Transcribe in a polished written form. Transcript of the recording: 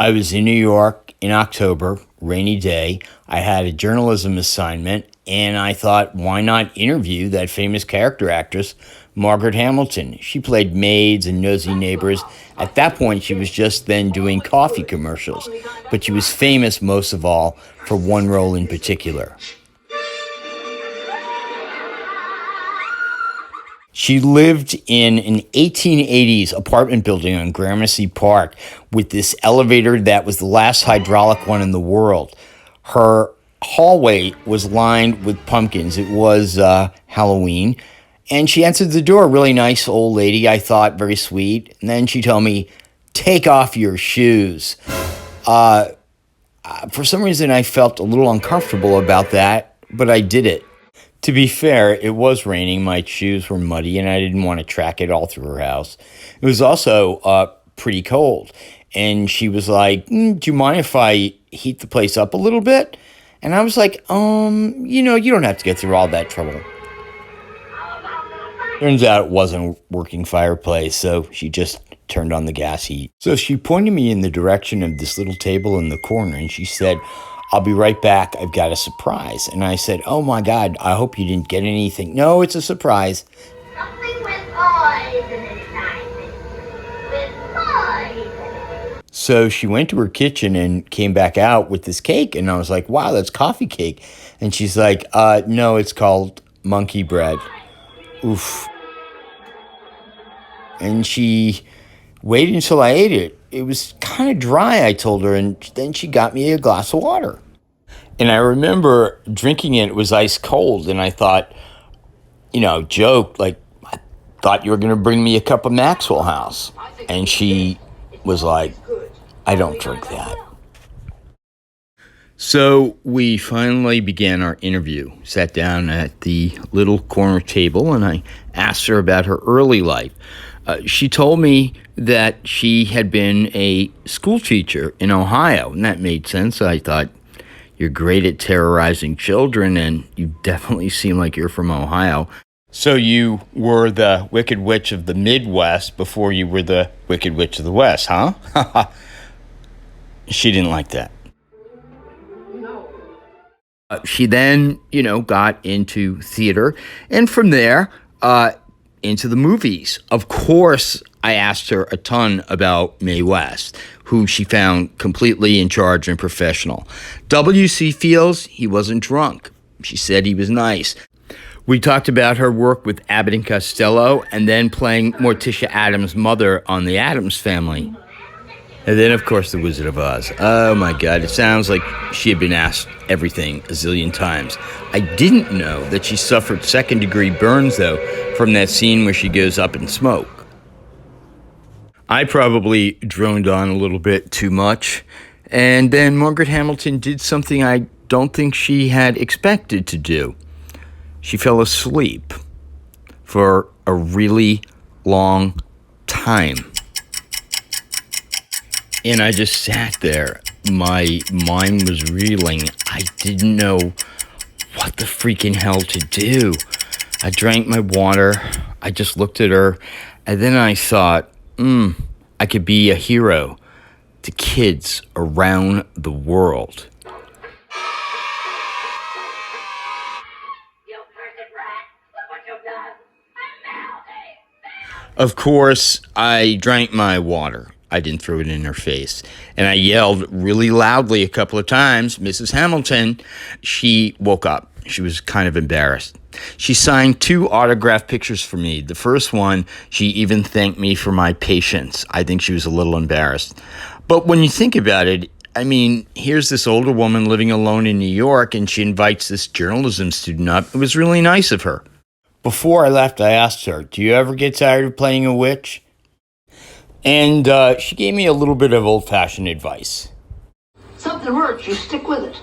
I was in New York in October, rainy day. I had a journalism assignment, and I thought, why not interview that famous character actress, Margaret Hamilton? She played maids and nosy neighbors. At that point, she was just then doing coffee commercials, but she was famous most of all for one role in particular. She lived in an 1880s apartment building on Gramercy Park with this elevator that was the last hydraulic one in the world. Her hallway was lined with pumpkins. It was Halloween. And she answered the door, really nice old lady, I thought, very sweet. And then she told me, take off your shoes. For some reason, I felt a little uncomfortable about that, but I did it. To be fair, it was raining, my shoes were muddy, and I didn't want to track it all through her house. It was also pretty cold, and she was like, do you mind if I heat the place up a little bit? And I was like, you don't have to get through all that trouble. Turns out it wasn't a working fireplace, so she just turned on the gas heat. So she pointed me in the direction of this little table in the corner, and she said, I'll be right back. I've got a surprise. And I said, oh my God, I hope you didn't get anything. No, it's a surprise. Something with poison inside it. With poison. So she went to her kitchen and came back out with this cake. And I was like, wow, that's coffee cake. And she's like, no, it's called monkey bread. Oof. And she waited until I ate it. It was kind of dry, I told her, and then she got me a glass of water. And I remember drinking it. It was ice cold, and I thought, joked, like, I thought you were going to bring me a cup of Maxwell House. And she was like, I don't drink that. So we finally began our interview, sat down at the little corner table, and I asked her about her early life. She told me that she had been a school teacher in Ohio, and that made sense. I thought, you're great at terrorizing children, and you definitely seem like you're from Ohio. So you were the Wicked Witch of the Midwest before you were the Wicked Witch of the West, huh? She didn't like that. She then, got into theater, and from there, into the movies. Of course, I asked her a ton about Mae West, who she found completely in charge and professional. W.C. Fields, he wasn't drunk. She said he was nice. We talked about her work with Abbott and Costello, and then playing Morticia Addams' mother on The Addams Family. And then, of course, The Wizard of Oz. Oh, my God. It sounds like she had been asked everything a zillion times. I didn't know that she suffered second-degree burns, though, from that scene where she goes up in smoke. I probably droned on a little bit too much. And then Margaret Hamilton did something I don't think she had expected to do. She fell asleep for a really long time. And I just sat there. My mind was reeling. I didn't know what the freaking hell to do. I drank my water. I just looked at her. And then I thought, I could be a hero to kids around the world. Of course, I drank my water. I didn't throw it in her face. And I yelled really loudly a couple of times, Mrs. Hamilton. She woke up. She was kind of embarrassed. She signed 2 autographed pictures for me. The first one, she even thanked me for my patience. I think she was a little embarrassed. But when you think about it, I mean, here's this older woman living alone in New York, and she invites this journalism student up. It was really nice of her. Before I left, I asked her, do you ever get tired of playing a witch? And she gave me a little bit of old-fashioned advice. Something works, you stick with it.